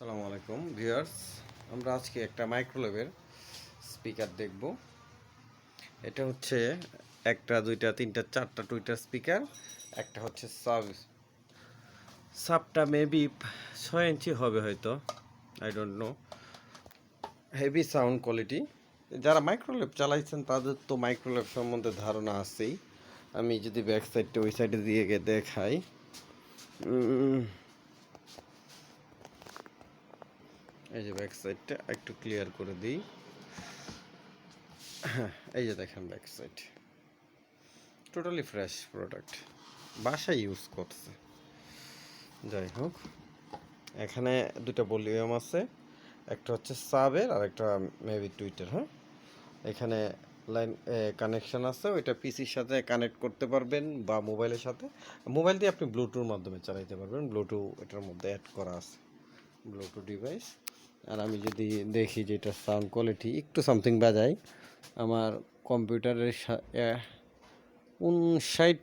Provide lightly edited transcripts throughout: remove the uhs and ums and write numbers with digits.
আসসালামু আলাইকুম ভিউয়ার্স, আমরা আজকে একটা মাইক্রোওয়েভের স্পিকার দেখব। এটা হচ্ছে একটা দুইটা তিনটা চারটা টুইটার স্পিকার। একটা হচ্ছে সাবটা মেবি 6 ইঞ্চি হবে হয়তো, I don't know. Heavy sound quality. যারা মাইক্রোওয়েভ চালাইছেন তাদের তো মাইক্রোওয়েভ সম্বন্ধে ধারণা আছেই। আমি যদি ব্যাক সাইডটা ওই সাইডে দিয়ে গিয়ে দেখাই, এই যে ব্যাক সাইডটা একটু ক্লিয়ার করে দিই। হ্যাঁ, এই যে দেখেন back side totally fresh product, বাসায় ইউজ করছে। যাই হোক, এখানে দুটো ভলিউম আছে, একটা হচ্ছে সাবের আর একটা মেবি টুইটার। হ্যাঁ, এখানে লাইন কানেকশন আছে, ওইটা পিসির সাথে কানেক্ট করতে পারবেন বা মোবাইলের সাথে। মোবাইল দিয়ে আপনি ব্লুটুথের মাধ্যমে চালাইতে পারবেন, ব্লুটুথ এটার মধ্যে অ্যাড করা আছে, ব্লুটুথ ডিভাইস। আর আমি যদি দেখি যে এটা সাউন্ড কোয়ালিটি একটু সামথিং বাজাই, আমার কম্পিউটারের 59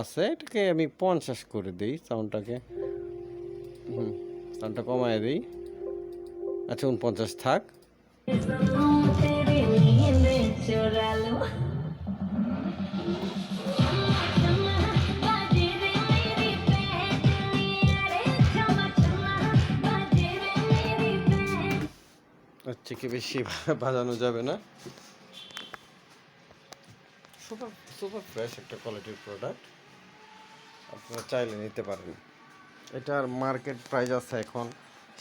আছে, এটাকে আমি 50 করে দিই সাউন্ডটাকে। সাউন্ডটা কমায় দিই। আচ্ছা, 49 থাক। হচ্ছে কি বেশি বাজানো যাবে না। সুপার সুপার ফ্রেশ একটা কোয়ালিটির প্রোডাক্ট, আপনারা চাইলে নিতে পারেন। এটার মার্কেট প্রাইস আছে এখন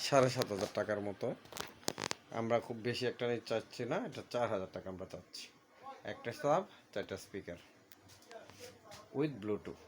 7,500 টাকার মতো। আমরা খুব বেশি একটা নিতে চাচ্ছি না, এটা 4,000 টাকা আমরা চাচ্ছি। একটা সাব, 4টা স্পিকার উইথ ব্লুটুথ।